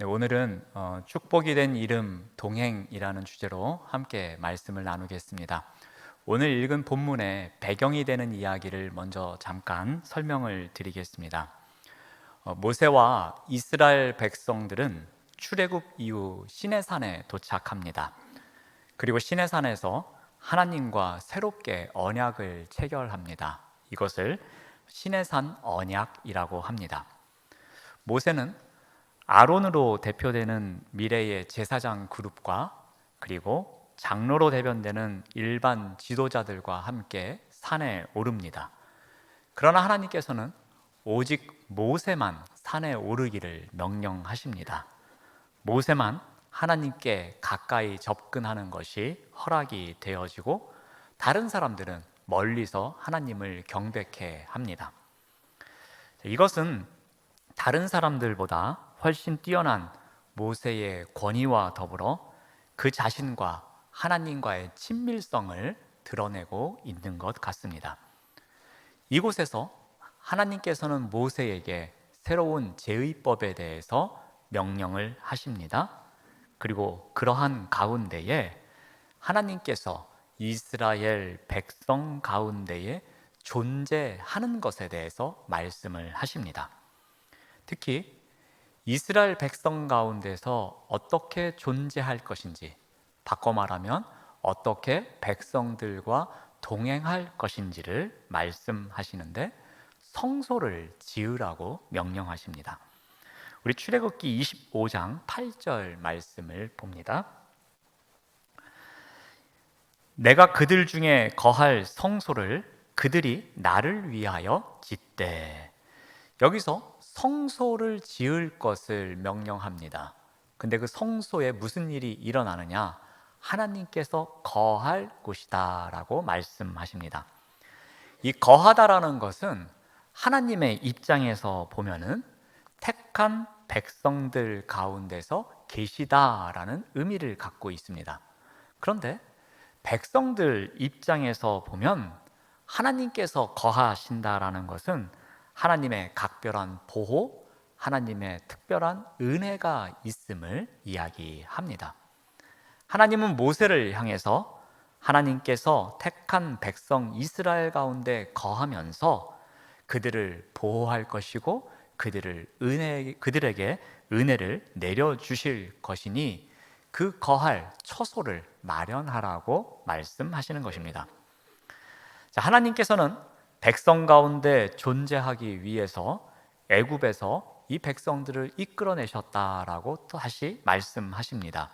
네, 오늘은 축복이 된 이름 동행이라는 주제로 함께 말씀을 나누겠습니다. 오늘 읽은 본문의 배경이 되는 이야기를 먼저 잠깐 설명을 드리겠습니다. 모세와 이스라엘 백성들은 출애굽 이후 시내산에 도착합니다. 그리고 시내산에서 하나님과 새롭게 언약을 체결합니다. 이것을 시내산 언약이라고 합니다. 모세는 아론으로 대표되는 미래의 제사장 그룹과 그리고 장로로 대변되는 일반 지도자들과 함께 산에 오릅니다. 그러나 하나님께서는 오직 모세만 산에 오르기를 명령하십니다. 모세만 하나님께 가까이 접근하는 것이 허락이 되어지고 다른 사람들은 멀리서 하나님을 경배케 합니다. 이것은 다른 사람들보다 훨씬 뛰어난 모세의 권위와 더불어 그 자신과 하나님과의 친밀성을 드러내고 있는 것 같습니다. 이곳에서 하나님께서는 모세에게 새로운 제의법에 대해서 명령을 하십니다. 그리고 그러한 가운데에 하나님께서 이스라엘 백성 가운데에 존재하는 것에 대해서 말씀을 하십니다. 특히 이스라엘 백성 가운데서 어떻게 존재할 것인지, 바꿔 말하면 어떻게 백성들과 동행할 것인지를 말씀하시는데 성소를 지으라고 명령하십니다. 우리 출애굽기 25장 8절 말씀을 봅니다. 내가 그들 중에 거할 성소를 그들이 나를 위하여 짓되. 여기서 성소를 지을 것을 명령합니다. 근데 그 성소에 무슨 일이 일어나느냐? 하나님께서 거할 곳이다 라고 말씀하십니다. 이 거하다라는 것은 하나님의 입장에서 보면은 택한 백성들 가운데서 계시다라는 의미를 갖고 있습니다. 그런데 백성들 입장에서 보면 하나님께서 거하신다라는 것은 하나님의 각별한 보호, 하나님의 특별한 은혜가 있음을 이야기합니다. 하나님은 모세를 향해서 하나님께서 택한 백성 이스라엘 가운데 거하면서 그들을 보호할 것이고 그들에게 은혜를 내려주실 것이니 그 거할 처소를 마련하라고 말씀하시는 것입니다. 자, 하나님께서는 백성 가운데 존재하기 위해서 애굽에서 이 백성들을 이끌어내셨다라고 또 다시 말씀하십니다.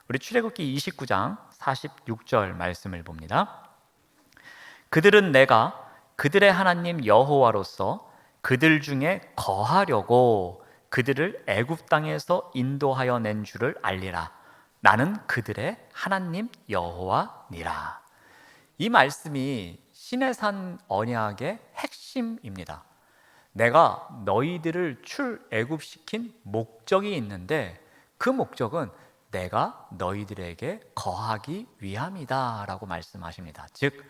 우리 출애굽기 29장 46절 말씀을 봅니다. 그들은 내가 그들의 하나님 여호와로서 그들 중에 거하려고 그들을 애굽 땅에서 인도하여 낸 줄을 알리라. 나는 그들의 하나님 여호와니라. 이 말씀이 시내산 언약의 핵심입니다. 내가 너희들을 출애굽시킨 목적이 있는데 그 목적은 내가 너희들에게 거하기 위함이다 라고 말씀하십니다. 즉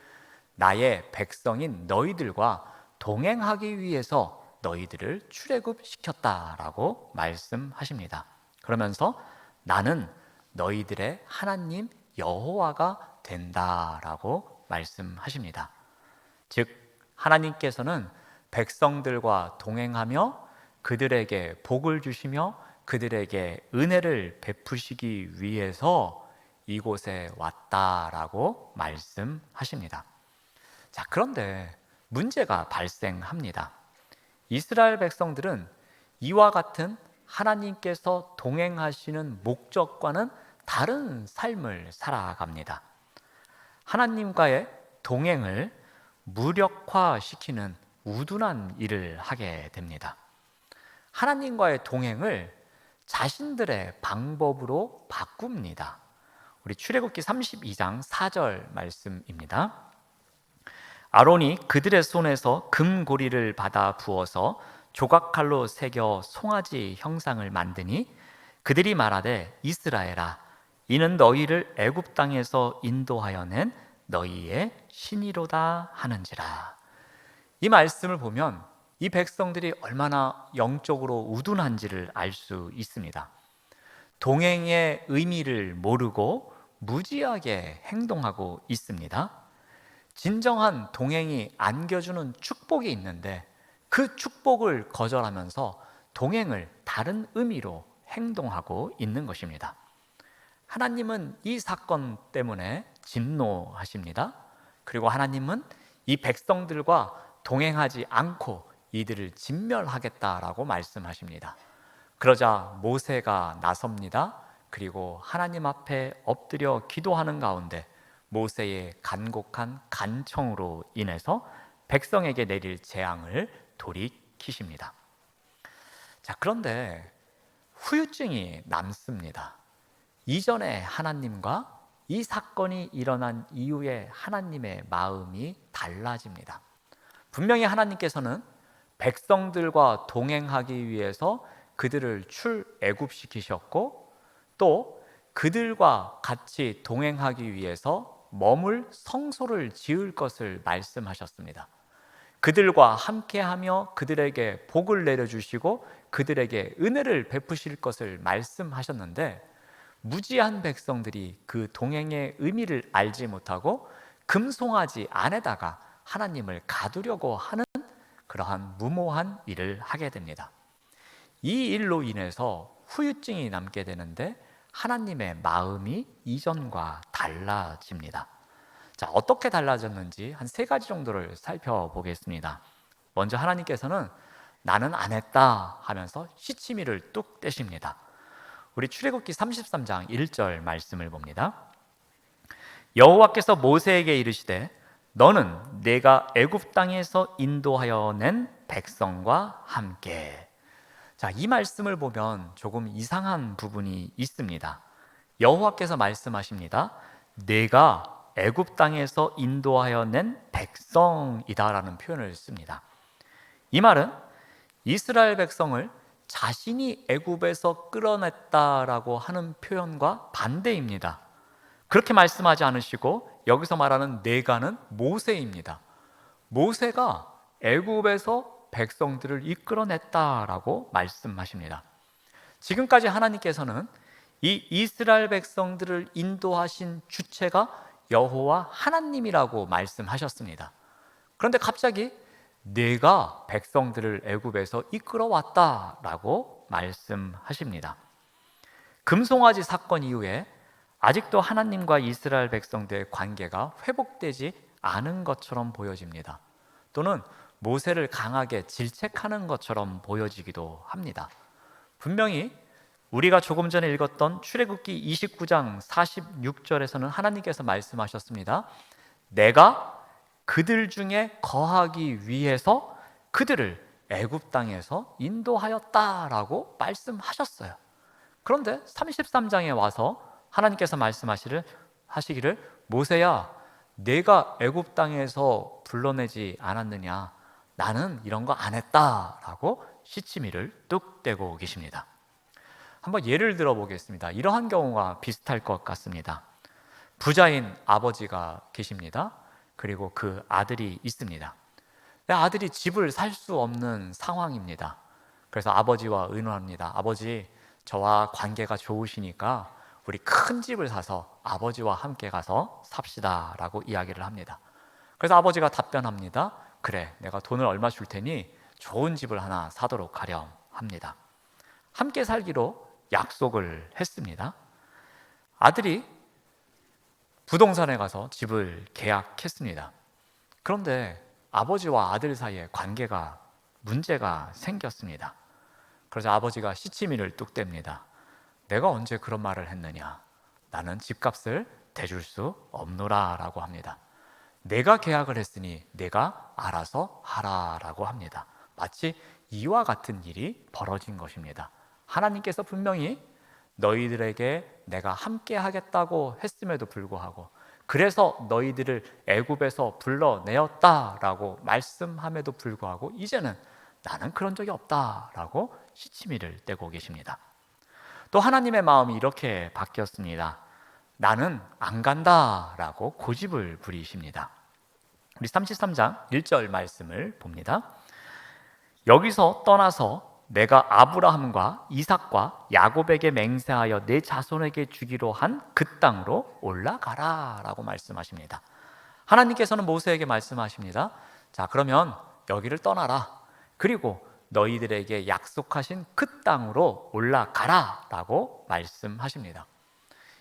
나의 백성인 너희들과 동행하기 위해서 너희들을 출애굽시켰다라고 말씀하십니다. 그러면서 나는 너희들의 하나님 여호와가 된다라고 말씀하십니다. 즉 하나님께서는 백성들과 동행하며 그들에게 복을 주시며 그들에게 은혜를 베푸시기 위해서 이곳에 왔다라고 말씀하십니다. 자, 그런데 문제가 발생합니다. 이스라엘 백성들은 이와 같은 하나님께서 동행하시는 목적과는 다른 삶을 살아갑니다. 하나님과의 동행을 무력화시키는 우둔한 일을 하게 됩니다. 하나님과의 동행을 자신들의 방법으로 바꿉니다. 우리 출애굽기 32장 4절 말씀입니다. 아론이 그들의 손에서 금고리를 받아 부어서 조각칼로 새겨 송아지 형상을 만드니 그들이 말하되 이스라엘아 이는 너희를 애굽 땅에서 인도하여 낸 너희의 신이로다 하는지라. 이 말씀을 보면 이 백성들이 얼마나 영적으로 우둔한지를 알 수 있습니다. 동행의 의미를 모르고 무지하게 행동하고 있습니다. 진정한 동행이 안겨주는 축복이 있는데 그 축복을 거절하면서 동행을 다른 의미로 행동하고 있는 것입니다. 하나님은 이 사건 때문에 진노하십니다. 그리고 하나님은 이 백성들과 동행하지 않고 이들을 진멸하겠다라고 말씀하십니다. 그러자 모세가 나섭니다. 그리고 하나님 앞에 엎드려 기도하는 가운데 모세의 간곡한 간청으로 인해서 백성에게 내릴 재앙을 돌이키십니다. 자, 그런데 후유증이 남습니다. 이전에 하나님과 이 사건이 일어난 이후에 하나님의 마음이 달라집니다. 분명히 하나님께서는 백성들과 동행하기 위해서 그들을 출애굽시키셨고 또 그들과 같이 동행하기 위해서 머물 성소를 지을 것을 말씀하셨습니다. 그들과 함께하며 그들에게 복을 내려주시고 그들에게 은혜를 베푸실 것을 말씀하셨는데 무지한 백성들이 그 동행의 의미를 알지 못하고 금송아지 안에다가 하나님을 가두려고 하는 그러한 무모한 일을 하게 됩니다. 이 일로 인해서 후유증이 남게 되는데 하나님의 마음이 이전과 달라집니다. 자, 어떻게 달라졌는지 한 3가지 정도를 살펴보겠습니다. 먼저 하나님께서는 나는 안 했다 하면서 시치미를 뚝 떼십니다. 우리 출애굽기 33장 1절 말씀을 봅니다. 여호와께서 모세에게 이르시되 너는 내가 애굽 땅에서 인도하여 낸 백성과 함께. 자, 이 말씀을 보면 조금 이상한 부분이 있습니다. 여호와께서 말씀하십니다. 내가 애굽 땅에서 인도하여 낸 백성이다라는 표현을 씁니다. 이 말은 이스라엘 백성을 자신이 애굽에서 끌어냈다라고 하는 표현과 반대입니다. 그렇게 말씀하지 않으시고 여기서 말하는 내가는 모세입니다. 모세가 애굽에서 백성들을 이끌어냈다라고 말씀하십니다. 지금까지 하나님께서는 이 이스라엘 백성들을 인도하신 주체가 여호와 하나님이라고 말씀하셨습니다. 그런데 갑자기 내가 백성들을 애굽에서 이끌어왔다라고 말씀하십니다. 금송아지 사건 이후에 아직도 하나님과 이스라엘 백성들의 관계가 회복되지 않은 것처럼 보여집니다. 또는 모세를 강하게 질책하는 것처럼 보여지기도 합니다. 분명히 우리가 조금 전에 읽었던 출애굽기 29장 46절에서는 하나님께서 말씀하셨습니다. 내가 그들 중에 거하기 위해서 그들을 애굽 땅에서 인도하였다라고 말씀하셨어요. 그런데 33장에 와서 하나님께서 말씀하시기를 모세야 내가 애굽 땅에서 불러내지 않았느냐, 나는 이런 거 안 했다라고 시치미를 뚝 떼고 계십니다. 한번 예를 들어 보겠습니다. 이러한 경우가 비슷할 것 같습니다. 부자인 아버지가 계십니다. 그리고 그 아들이 있습니다. 아들이 집을 살 수 없는 상황입니다. 그래서 아버지와 의논합니다. 아버지, 저와 관계가 좋으시니까 우리 큰 집을 사서 아버지와 함께 가서 삽시다 라고 이야기를 합니다. 그래서 아버지가 답변합니다. 그래, 내가 돈을 얼마 줄 테니 좋은 집을 하나 사도록 하렴 합니다. 함께 살기로 약속을 했습니다. 아들이 부동산에 가서 집을 계약했습니다. 그런데 아버지와 아들 사이에 문제가 생겼습니다. 그래서 아버지가 시치미를 뚝 뗍니다. 내가 언제 그런 말을 했느냐? 나는 집값을 대줄 수 없노라 라고 합니다. 내가 계약을 했으니 내가 알아서 하라라고 합니다. 마치 이와 같은 일이 벌어진 것입니다. 하나님께서 분명히 너희들에게 내가 함께 하겠다고 했음에도 불구하고, 그래서 너희들을 애굽에서 불러내었다라고 말씀함에도 불구하고 이제는 나는 그런 적이 없다라고 시치미를 떼고 계십니다. 또 하나님의 마음이 이렇게 바뀌었습니다. 나는 안 간다라고 고집을 부리십니다. 우리 33장 1절 말씀을 봅니다. 여기서 떠나서 내가 아브라함과 이삭과 야곱에게 맹세하여 내 자손에게 주기로 한 그 땅으로 올라가라 라고 말씀하십니다. 하나님께서는 모세에게 말씀하십니다. 자, 그러면 여기를 떠나라. 그리고 너희들에게 약속하신 그 땅으로 올라가라 라고 말씀하십니다.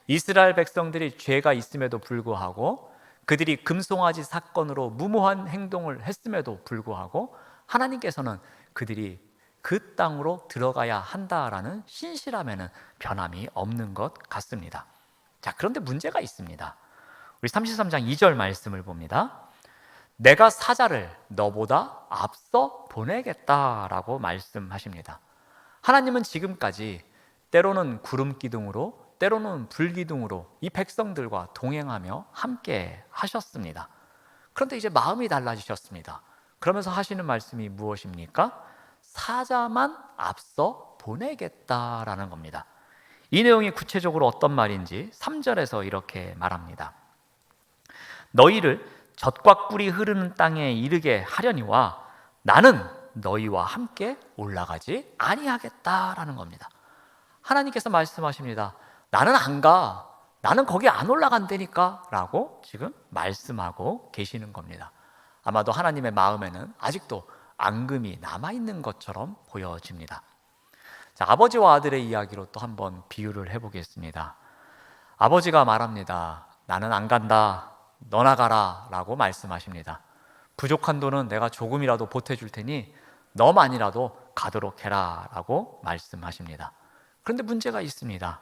이스라엘 백성들이 죄가 있음에도 불구하고, 그들이 금송아지 사건으로 무모한 행동을 했음에도 불구하고 하나님께서는 그들이 그 땅으로 들어가야 한다라는 신실함에는 변함이 없는 것 같습니다. 자, 그런데 문제가 있습니다. 우리 33장 2절 말씀을 봅니다. 내가 사자를 너보다 앞서 보내겠다라고 말씀하십니다. 하나님은 지금까지 때로는 구름 기둥으로, 때로는 불 기둥으로 이 백성들과 동행하며 함께 하셨습니다. 그런데 이제 마음이 달라지셨습니다. 그러면서 하시는 말씀이 무엇입니까? 사자만 앞서 보내겠다라는 겁니다. 이 내용이 구체적으로 어떤 말인지 3절에서 이렇게 말합니다. 너희를 젖과 꿀이 흐르는 땅에 이르게 하려니와 나는 너희와 함께 올라가지 아니하겠다라는 겁니다. 하나님께서 말씀하십니다. 나는 안 가. 나는 거기 안 올라간다니까 라고 지금 말씀하고 계시는 겁니다. 아마도 하나님의 마음에는 아직도 앙금이 남아있는 것처럼 보여집니다. 자, 아버지와 아들의 이야기로 또 한번 비유를 해보겠습니다. 아버지가 말합니다. 나는 안 간다. 너나 가라 라고 말씀하십니다. 부족한 돈은 내가 조금이라도 보태줄 테니 너만이라도 가도록 해라 라고 말씀하십니다. 그런데 문제가 있습니다.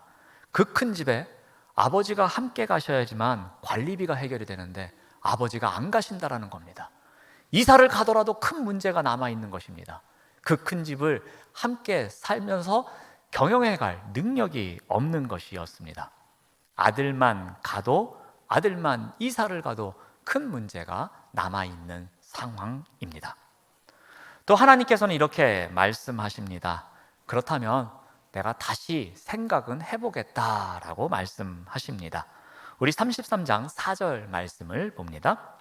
그 큰 집에 아버지가 함께 가셔야지만 관리비가 해결이 되는데 아버지가 안 가신다라는 겁니다. 이사를 가더라도 큰 문제가 남아있는 것입니다. 그 큰 집을 함께 살면서 경영해갈 능력이 없는 것이었습니다. 아들만 가도, 아들만 이사를 가도 큰 문제가 남아있는 상황입니다. 또 하나님께서는 이렇게 말씀하십니다. 그렇다면 내가 다시 생각은 해보겠다라고 말씀하십니다. 우리 33장 4절 말씀을 봅니다.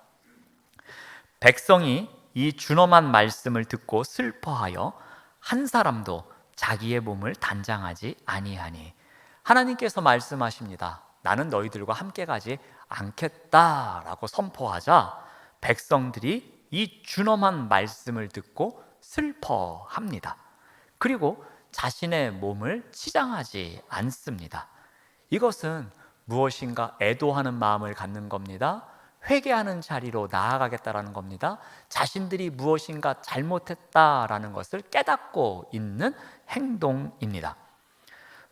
백성이 이 준엄한 말씀을 듣고 슬퍼하여 한 사람도 자기의 몸을 단장하지 아니하니. 하나님께서 말씀하십니다. 나는 너희들과 함께 가지 않겠다라고 선포하자 백성들이 이 준엄한 말씀을 듣고 슬퍼합니다. 그리고 자신의 몸을 치장하지 않습니다. 이것은 무엇인가 애도하는 마음을 갖는 겁니다. 회개하는 자리로 나아가겠다라는 겁니다. 자신들이 무엇인가 잘못했다라는 것을 깨닫고 있는 행동입니다.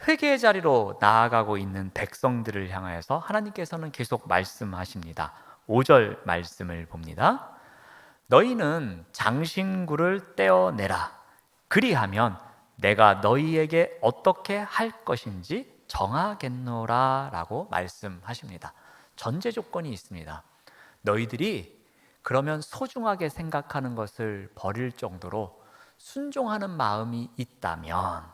회개의 자리로 나아가고 있는 백성들을 향하여서 하나님께서는 계속 말씀하십니다. 5절 말씀을 봅니다. 너희는 장신구를 떼어내라. 그리하면 내가 너희에게 어떻게 할 것인지 정하겠노라 라고 말씀하십니다. 전제 조건이 있습니다. 너희들이 그러면 소중하게 생각하는 것을 버릴 정도로 순종하는 마음이 있다면,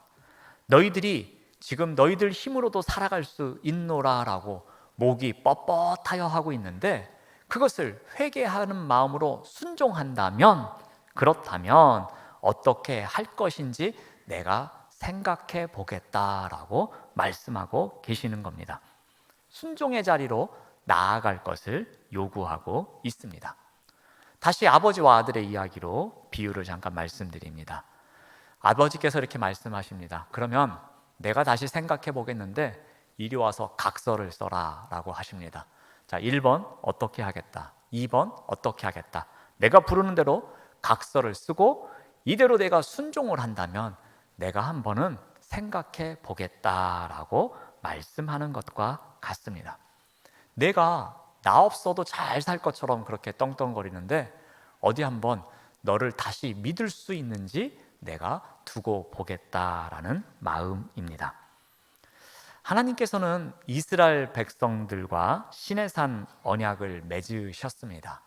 너희들이 지금 너희들 힘으로도 살아갈 수 있노라 라고 목이 뻣뻣하여 하고 있는데 그것을 회개하는 마음으로 순종한다면, 그렇다면 어떻게 할 것인지 내가 생각해 보겠다라고 말씀하고 계시는 겁니다. 순종의 자리로 나아갈 것을 요구하고 있습니다. 다시 아버지와 아들의 이야기로 비유를 잠깐 말씀드립니다. 아버지께서 이렇게 말씀하십니다. 그러면 내가 다시 생각해 보겠는데 이리 와서 각서를 써라 라고 하십니다. 자, 1번 어떻게 하겠다, 2번 어떻게 하겠다. 내가 부르는 대로 각서를 쓰고 이대로 내가 순종을 한다면 내가 한 번은 생각해 보겠다라고 말씀하는 것과 같습니다. 내가 나 없어도 잘 살 것처럼 그렇게 떵떵거리는데 어디 한번 너를 다시 믿을 수 있는지 내가 두고 보겠다라는 마음입니다. 하나님께서는 이스라엘 백성들과 시내산 언약을 맺으셨습니다.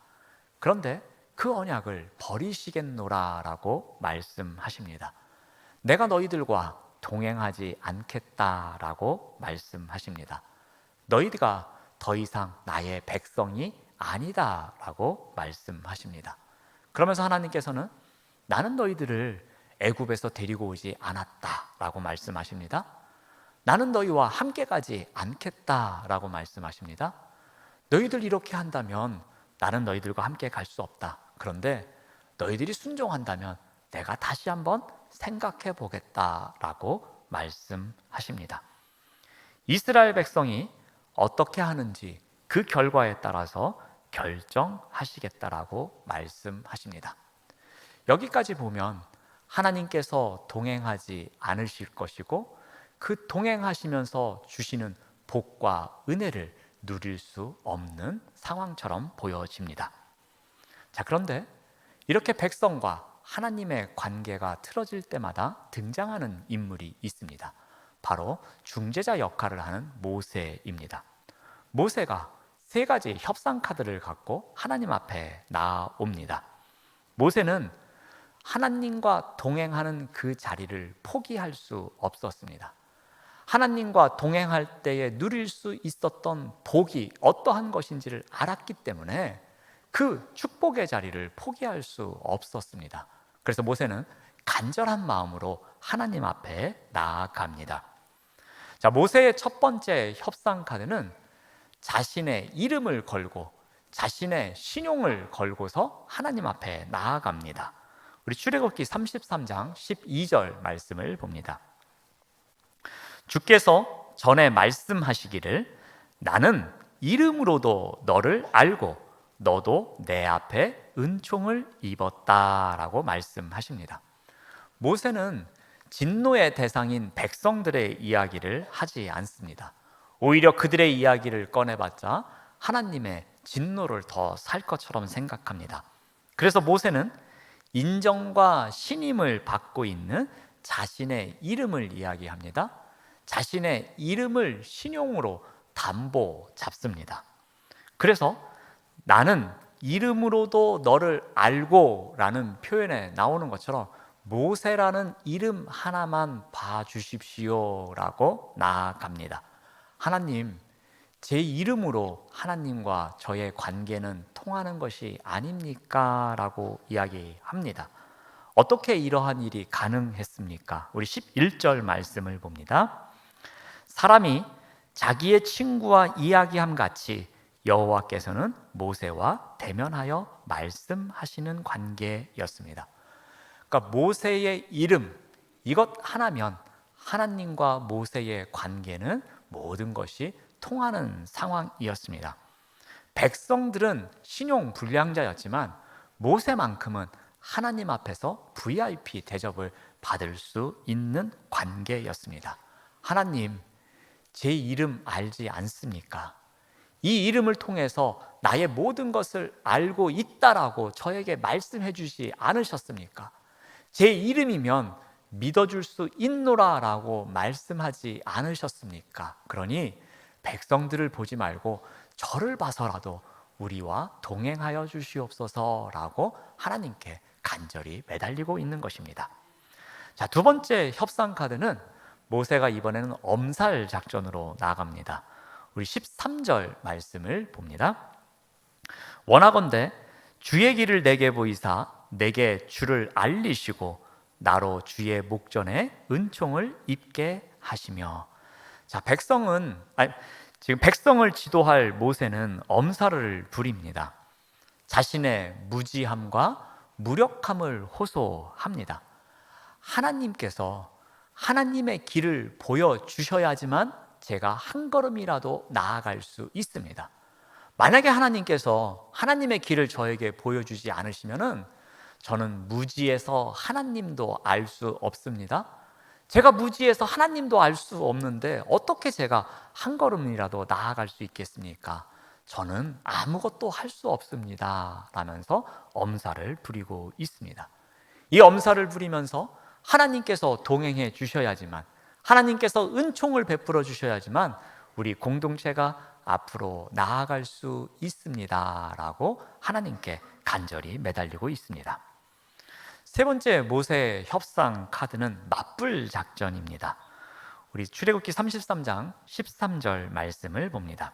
그런데 그 언약을 버리시겠노라라고 말씀하십니다. 내가 너희들과 동행하지 않겠다라고 말씀하십니다. 너희가 더 이상 나의 백성이 아니다라고 말씀하십니다. 그러면서 하나님께서는 나는 너희들을 애굽에서 데리고 오지 않았다라고 말씀하십니다. 나는 너희와 함께 가지 않겠다라고 말씀하십니다. 너희들 이렇게 한다면 나는 너희들과 함께 갈 수 없다. 그런데 너희들이 순종한다면 내가 다시 한번 생각해 보겠다라고 말씀하십니다. 이스라엘 백성이 어떻게 하는지 그 결과에 따라서 결정하시겠다라고 말씀하십니다. 여기까지 보면 하나님께서 동행하지 않으실 것이고 그 동행하시면서 주시는 복과 은혜를 누릴 수 없는 상황처럼 보여집니다. 자, 그런데 이렇게 백성과 하나님의 관계가 틀어질 때마다 등장하는 인물이 있습니다. 바로 중재자 역할을 하는 모세입니다. 모세가 세 가지 협상 카드를 갖고 하나님 앞에 나옵니다. 모세는 하나님과 동행하는 그 자리를 포기할 수 없었습니다. 하나님과 동행할 때에 누릴 수 있었던 복이 어떠한 것인지를 알았기 때문에 그 축복의 자리를 포기할 수 없었습니다. 그래서 모세는 간절한 마음으로 하나님 앞에 나아갑니다. 자, 모세의 첫 번째 협상 카드는 자신의 이름을 걸고 자신의 신용을 걸고서 하나님 앞에 나아갑니다. 우리 출애굽기 33장 12절 말씀을 봅니다. 주께서 전에 말씀하시기를 나는 이름으로도 너를 알고 너도 내 앞에 은총을 입었다라고 말씀하십니다. 모세는 진노의 대상인 백성들의 이야기를 하지 않습니다. 오히려 그들의 이야기를 꺼내봤자 하나님의 진노를 더 살 것처럼 생각합니다. 그래서 모세는 인정과 신임을 받고 있는 자신의 이름을 이야기합니다. 자신의 이름을 신용으로 담보 잡습니다. 그래서 나는 이름으로도 너를 알고 라는 표현에 나오는 것처럼 모세라는 이름 하나만 봐주십시오 라고 나아갑니다. 하나님, 제 이름으로 하나님과 저의 관계는 통하는 것이 아닙니까? 라고 이야기합니다. 어떻게 이러한 일이 가능했습니까? 우리 11절 말씀을 봅니다. 사람이 자기의 친구와 이야기함 같이 여호와께서는 모세와 대면하여 말씀하시는 관계였습니다. 그러니까 모세의 이름, 이것 하나면 하나님과 모세의 관계는 모든 것이 통하는 상황이었습니다. 백성들은 신용 불량자였지만 모세만큼은 하나님 앞에서 VIP 대접을 받을 수 있는 관계였습니다. 하나님, 제 이름 알지 않습니까? 이 이름을 통해서 나의 모든 것을 알고 있다라고 저에게 말씀해 주지 않으셨습니까? 제 이름이면 믿어줄 수 있노라라고 말씀하지 않으셨습니까? 그러니 백성들을 보지 말고 저를 봐서라도 우리와 동행하여 주시옵소서라고 하나님께 간절히 매달리고 있는 것입니다. 자, 두 번째 협상 카드는 모세가 이번에는 엄살 작전으로 나아갑니다. 우리 13절 말씀을 봅니다. 원하건대 주의 길을 내게 보이사 내게 주를 알리시고 나로 주의 목전에 은총을 입게 하시며. 자, 지금 백성을 지도할 모세는 엄살을 부립니다. 자신의 무지함과 무력함을 호소합니다. 하나님께서 하나님의 길을 보여주셔야지만 제가 한 걸음이라도 나아갈 수 있습니다. 만약에 하나님께서 하나님의 길을 저에게 보여주지 않으시면은 저는 무지해서 하나님도 알 수 없습니다. 제가 무지해서 하나님도 알 수 없는데 어떻게 제가 한 걸음이라도 나아갈 수 있겠습니까? 저는 아무것도 할 수 없습니다 라면서 엄살을 부리고 있습니다. 이 엄살을 부리면서 하나님께서 동행해 주셔야지만, 하나님께서 은총을 베풀어 주셔야지만 우리 공동체가 앞으로 나아갈 수 있습니다 라고 하나님께 간절히 매달리고 있습니다. 세 번째 모세의 협상 카드는 맞불 작전입니다. 우리 출애굽기 33장 13절 말씀을 봅니다.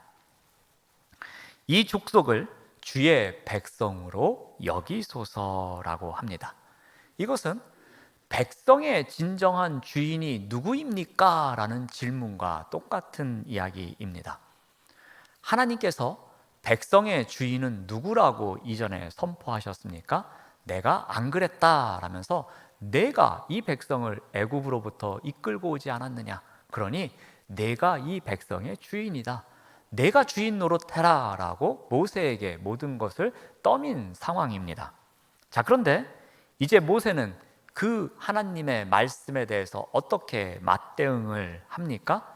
이 족속을 주의 백성으로 여기소서라고 합니다. 이것은 백성의 진정한 주인이 누구입니까? 라는 질문과 똑같은 이야기입니다. 하나님께서 백성의 주인은 누구라고 이전에 선포하셨습니까? 내가 안 그랬다 라면서 내가 이 백성을 애굽으로부터 이끌고 오지 않았느냐, 그러니 내가 이 백성의 주인이다, 내가 주인 노릇해라 라고 모세에게 모든 것을 떠민 상황입니다. 자, 그런데 이제 모세는 그 하나님의 말씀에 대해서 어떻게 맞대응을 합니까?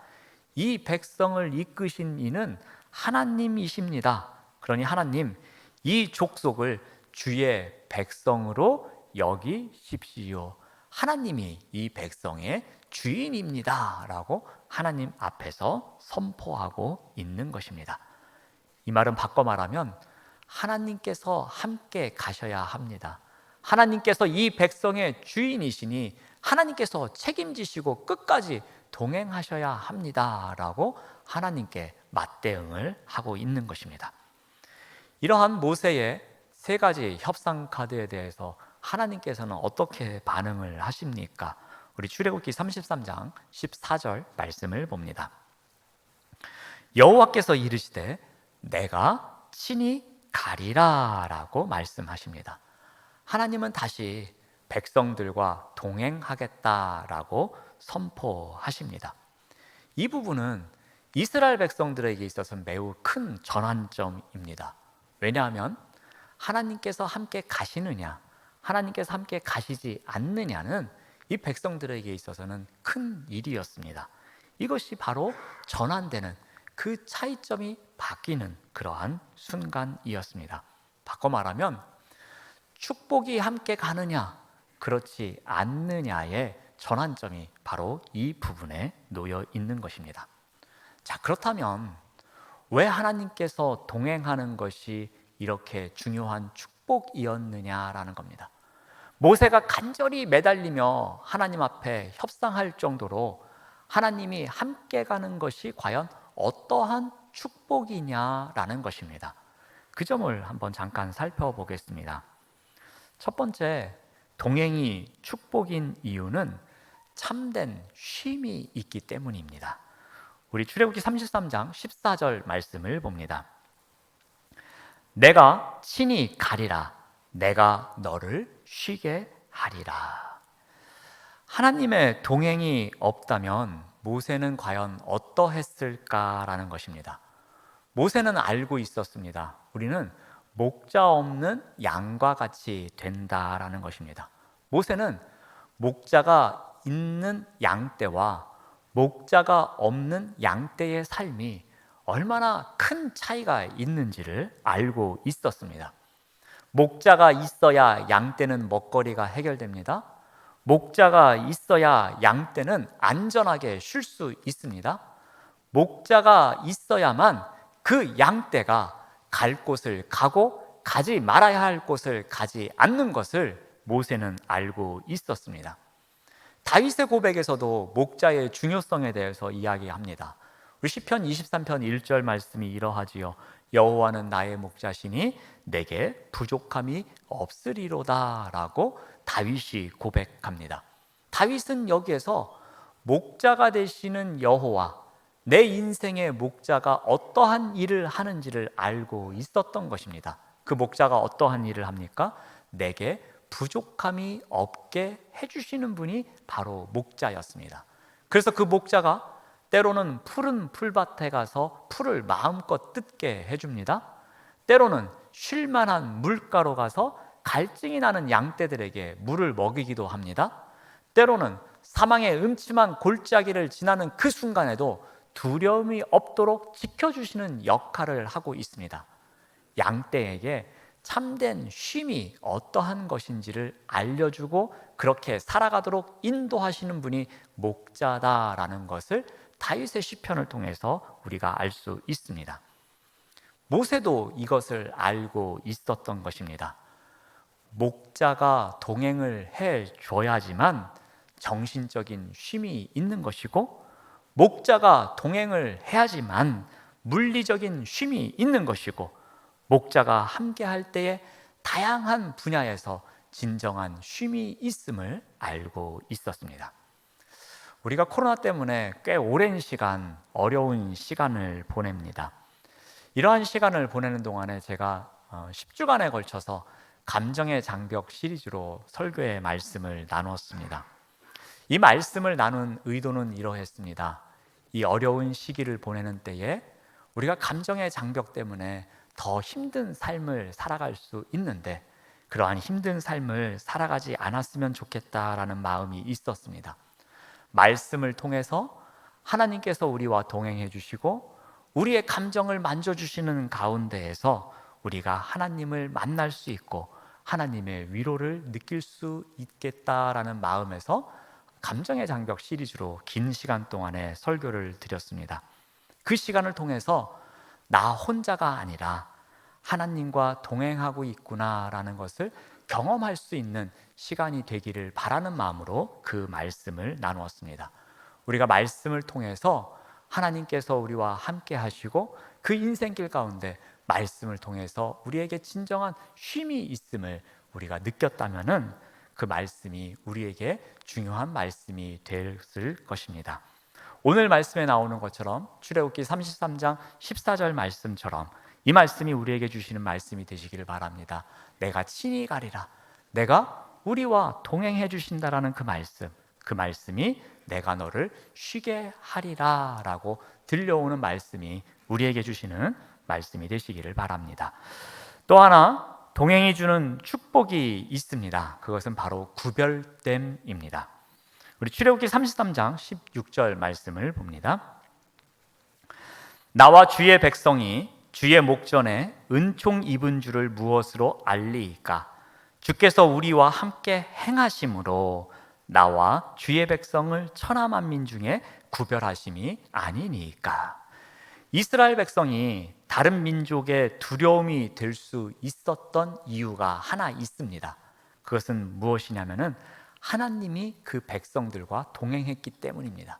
이 백성을 이끄신 이는 하나님이십니다. 그러니 하나님, 이 족속을 주의 백성으로 여기십시오. 하나님이 이 백성의 주인입니다 라고 하나님 앞에서 선포하고 있는 것입니다. 이 말은 바꿔 말하면 하나님께서 함께 가셔야 합니다. 하나님께서 이 백성의 주인이시니 하나님께서 책임지시고 끝까지 동행하셔야 합니다 라고 하나님께 맞대응을 하고 있는 것입니다. 이러한 모세의 세 가지 협상 카드에 대해서 하나님께서는 어떻게 반응을 하십니까? 우리 출애굽기 33장 14절 말씀을 봅니다. 여호와께서 이르시되 내가 친히 가리라 라고 말씀하십니다. 하나님은 다시 백성들과 동행하겠다라고 선포하십니다. 이 부분은 이스라엘 백성들에게 있어서 매우 큰 전환점입니다. 왜냐하면 하나님께서 함께 가시느냐, 하나님께서 함께 가시지 않느냐는 이 백성들에게 있어서는 큰 일이었습니다. 이것이 바로 전환되는, 그 차이점이 바뀌는 그러한 순간이었습니다. 바꿔 말하면 축복이 함께 가느냐, 그렇지 않느냐의 전환점이 바로 이 부분에 놓여 있는 것입니다. 자, 그렇다면 왜 하나님께서 동행하는 것이 이렇게 중요한 축복이었느냐라는 겁니다. 모세가 간절히 매달리며 하나님 앞에 협상할 정도로 하나님이 함께 가는 것이 과연 어떠한 축복이냐라는 것입니다. 그 점을 한번 잠깐 살펴보겠습니다. 첫 번째, 동행이 축복인 이유는 참된 쉼이 있기 때문입니다. 우리 출애굽기 33장 14절 말씀을 봅니다. 내가 친히 가리라, 내가 너를 쉬게 하리라. 하나님의 동행이 없다면 모세는 과연 어떠했을까라는 것입니다. 모세는 알고 있었습니다. 우리는 목자 없는 양과 같이 된다라는 것입니다. 모세는 목자가 있는 양떼와 목자가 없는 양떼의 삶이 얼마나 큰 차이가 있는지를 알고 있었습니다. 목자가 있어야 양떼는 먹거리가 해결됩니다. 목자가 있어야 양떼는 안전하게 쉴 수 있습니다. 목자가 있어야만 그 양떼가 갈 곳을 가고 가지 말아야 할 곳을 가지 않는 것을 모세는 알고 있었습니다. 다윗의 고백에서도 목자의 중요성에 대해서 이야기합니다. 우리 시편 23편 1절 말씀이 이러하지요. 여호와는 나의 목자시니 내게 부족함이 없으리로다 라고 다윗이 고백합니다. 다윗은 여기에서 목자가 되시는 여호와, 내 인생의 목자가 어떠한 일을 하는지를 알고 있었던 것입니다. 그 목자가 어떠한 일을 합니까? 내게 부족함이 없게 해주시는 분이 바로 목자였습니다. 그래서 그 목자가 때로는 푸른 풀밭에 가서 풀을 마음껏 뜯게 해줍니다. 때로는 쉴만한 물가로 가서 갈증이 나는 양떼들에게 물을 먹이기도 합니다. 때로는 사망의 음침한 골짜기를 지나는 그 순간에도 두려움이 없도록 지켜주시는 역할을 하고 있습니다. 양떼에게 참된 쉼이 어떠한 것인지를 알려주고 그렇게 살아가도록 인도하시는 분이 목자다라는 것을 다윗의 시편을 통해서 우리가 알 수 있습니다. 모세도 이것을 알고 있었던 것입니다. 목자가 동행을 해줘야지만 정신적인 쉼이 있는 것이고, 목자가 동행을 해야지만 물리적인 쉼이 있는 것이고, 목자가 함께 할 때에 다양한 분야에서 진정한 쉼이 있음을 알고 있었습니다. 우리가 코로나 때문에 꽤 오랜 시간, 어려운 시간을 보냅니다. 이러한 시간을 보내는 동안에 제가 10주간에 걸쳐서 감정의 장벽 시리즈로 설교의 말씀을 나누었습니다. 이 말씀을 나눈 의도는 이러했습니다. 이 어려운 시기를 보내는 때에 우리가 감정의 장벽 때문에 더 힘든 삶을 살아갈 수 있는데 그러한 힘든 삶을 살아가지 않았으면 좋겠다라는 마음이 있었습니다. 말씀을 통해서 하나님께서 우리와 동행해 주시고 우리의 감정을 만져주시는 가운데에서 우리가 하나님을 만날 수 있고 하나님의 위로를 느낄 수 있겠다라는 마음에서 감정의 장벽 시리즈로 긴 시간 동안에 설교를 드렸습니다. 그 시간을 통해서 나 혼자가 아니라 하나님과 동행하고 있구나라는 것을 경험할 수 있는 시간이 되기를 바라는 마음으로 그 말씀을 나누었습니다. 우리가 말씀을 통해서 하나님께서 우리와 함께 하시고 그 인생길 가운데 말씀을 통해서 우리에게 진정한 쉼이 있음을 우리가 느꼈다면은 그 말씀이 우리에게 중요한 말씀이 됐을 것입니다. 오늘 말씀에 나오는 것처럼 출애굽기 33장 14절 말씀처럼 이 말씀이 우리에게 주시는 말씀이 되시기를 바랍니다. 내가 친히 가리라. 내가 우리와 동행해 주신다라는 그 말씀이 내가 너를 쉬게 하리라 라고 들려오는 말씀이 우리에게 주시는 말씀이 되시기를 바랍니다. 또 하나 동행이 주는 축복이 있습니다. 그것은 바로 구별됨입니다. 우리 출애굽기 33장 16절 말씀을 봅니다. 나와 주의 백성이 주의 목전에 은총 입은 줄을 무엇으로 알리이까? 주께서 우리와 함께 행하심으로 나와 주의 백성을 천하 만민 중에 구별하심이 아니니까. 이스라엘 백성이 다른 민족의 두려움이 될 수 있었던 이유가 하나 있습니다. 그것은 무엇이냐면은 하나님이 그 백성들과 동행했기 때문입니다.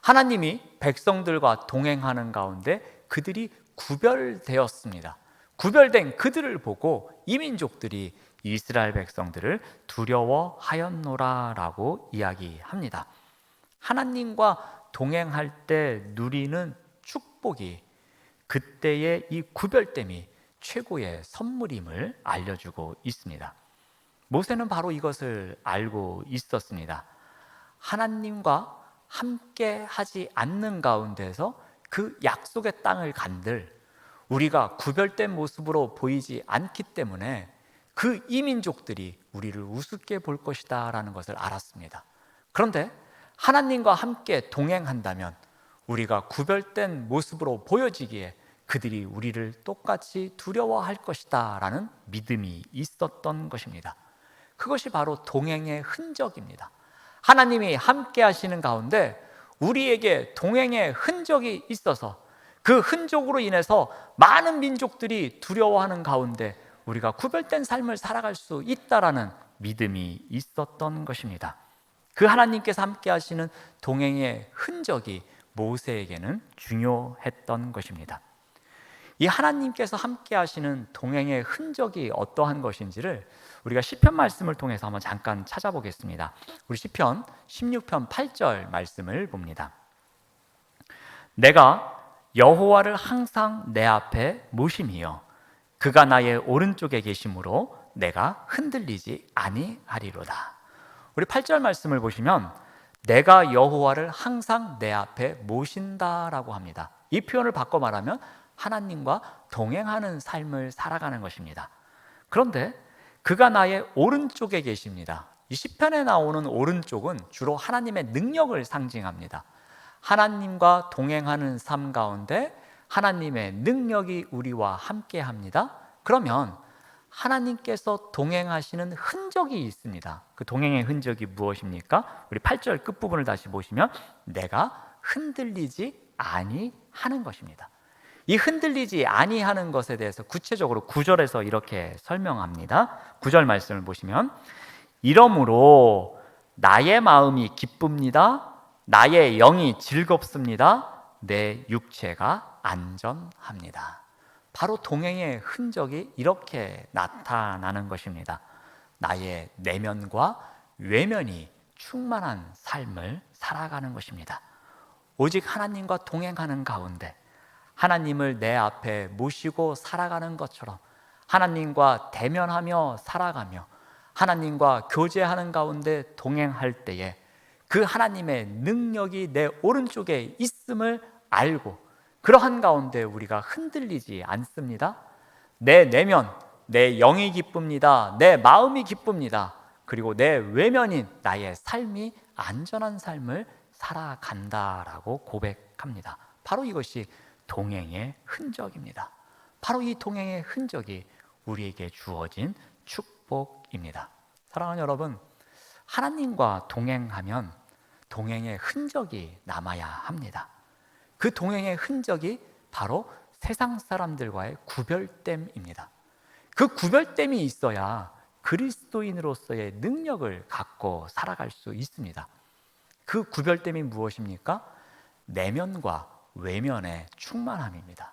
하나님이 백성들과 동행하는 가운데 그들이 구별되었습니다. 구별된 그들을 보고 이 민족들이 이스라엘 백성들을 두려워하였노라라고 이야기합니다. 하나님과 동행할 때 누리는 축복이 그때의 이 구별됨이 최고의 선물임을 알려주고 있습니다. 모세는 바로 이것을 알고 있었습니다. 하나님과 함께 하지 않는 가운데서 그 약속의 땅을 간들 우리가 구별된 모습으로 보이지 않기 때문에 그 이민족들이 우리를 우습게 볼 것이다 라는 것을 알았습니다. 그런데 하나님과 함께 동행한다면 우리가 구별된 모습으로 보여지기에 그들이 우리를 똑같이 두려워할 것이다 라는 믿음이 있었던 것입니다. 그것이 바로 동행의 흔적입니다. 하나님이 함께 하시는 가운데 우리에게 동행의 흔적이 있어서 그 흔적으로 인해서 많은 민족들이 두려워하는 가운데 우리가 구별된 삶을 살아갈 수 있다라는 믿음이 있었던 것입니다. 그 하나님께서 함께 하시는 동행의 흔적이 모세에게는 중요했던 것입니다. 이 하나님께서 함께 하시는 동행의 흔적이 어떠한 것인지를 우리가 시편 말씀을 통해서 한번 잠깐 찾아보겠습니다. 우리 시편 16편 8절 말씀을 봅니다. 내가 여호와를 항상 내 앞에 모심이여 그가 나의 오른쪽에 계심으로 내가 흔들리지 아니하리로다. 우리 8절 말씀을 보시면 내가 여호와를 항상 내 앞에 모신다라고 합니다. 이 표현을 바꿔 말하면 하나님과 동행하는 삶을 살아가는 것입니다. 그런데 그가 나의 오른쪽에 계십니다. 이 시편에 나오는 오른쪽은 주로 하나님의 능력을 상징합니다. 하나님과 동행하는 삶 가운데 하나님의 능력이 우리와 함께 합니다. 그러면 하나님께서 동행하시는 흔적이 있습니다. 그 동행의 흔적이 무엇입니까? 우리 8절 끝부분을 다시 보시면 내가 흔들리지 아니하는 것입니다. 이 흔들리지 아니하는 것에 대해서 구체적으로 9절에서 이렇게 설명합니다. 9절 말씀을 보시면 이러므로 나의 마음이 기쁩니다. 나의 영이 즐겁습니다. 내 육체가 안전합니다. 바로 동행의 흔적이 이렇게 나타나는 것입니다. 나의 내면과 외면이 충만한 삶을 살아가는 것입니다. 오직 하나님과 동행하는 가운데 하나님을 내 앞에 모시고 살아가는 것처럼 하나님과 대면하며 살아가며 하나님과 교제하는 가운데 동행할 때에 그 하나님의 능력이 내 오른쪽에 있음을 알고 그러한 가운데 우리가 흔들리지 않습니다. 내 내면, 내 영이 기쁩니다. 내 마음이 기쁩니다. 그리고 내 외면인 나의 삶이 안전한 삶을 살아간다라고 고백합니다. 바로 이것이 동행의 흔적입니다. 바로 이 동행의 흔적이 우리에게 주어진 축복입니다. 사랑하는 여러분, 하나님과 동행하면 동행의 흔적이 남아야 합니다. 그 동행의 흔적이 바로 세상 사람들과의 구별됨입니다. 그 구별됨이 있어야 그리스도인으로서의 능력을 갖고 살아갈 수 있습니다. 그 구별됨이 무엇입니까? 내면과 외면의 충만함입니다.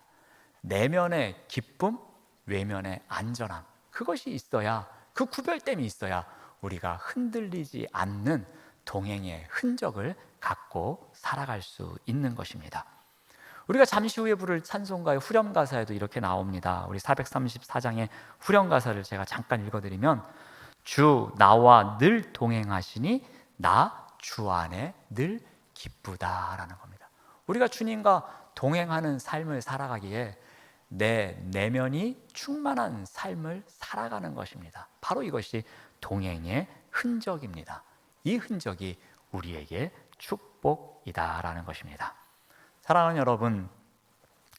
내면의 기쁨, 외면의 안전함, 그것이 있어야, 그 구별됨이 있어야 우리가 흔들리지 않는 동행의 흔적을 갖고 살아갈 수 있는 것입니다. 우리가 잠시 후에 부를 찬송가의 후렴가사에도 이렇게 나옵니다. 우리 434장의 후렴가사를 제가 잠깐 읽어드리면, 주 나와 늘 동행하시니 나 주 안에 늘 기쁘다라는 겁니다. 우리가 주님과 동행하는 삶을 살아가기에 내 내면이 충만한 삶을 살아가는 것입니다. 바로 이것이 동행의 흔적입니다. 이 흔적이 우리에게 축복이다라는 것입니다. 사랑하는 여러분,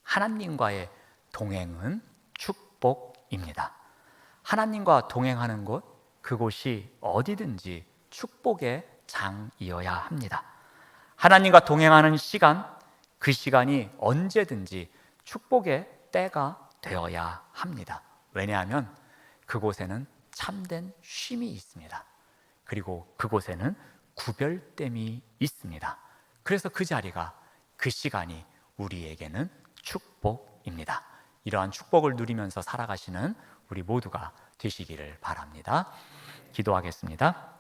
하나님과의 동행은 축복입니다. 하나님과 동행하는 곳, 그곳이 어디든지 축복의 장이어야 합니다. 하나님과 동행하는 시간, 그 시간이 언제든지 축복의 때가 되어야 합니다. 왜냐하면 그곳에는 참된 쉼이 있습니다. 그리고 그곳에는 구별됨이 있습니다. 그래서 그 자리가, 그 시간이 우리에게는 축복입니다. 이러한 축복을 누리면서 살아가시는 우리 모두가 되시기를 바랍니다. 기도하겠습니다.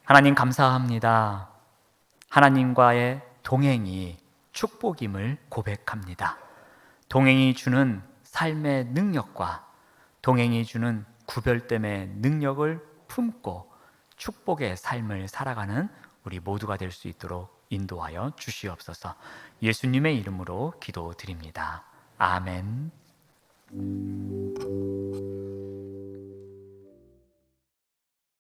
하나님 감사합니다. 하나님과의 동행이 축복임을 고백합니다. 동행이 주는 삶의 능력과 동행이 주는 구별됨의 능력을 품고 축복의 삶을 살아가는 우리 모두가 될 수 있도록 인도하여 주시옵소서. 예수님의 이름으로 기도드립니다. 아멘.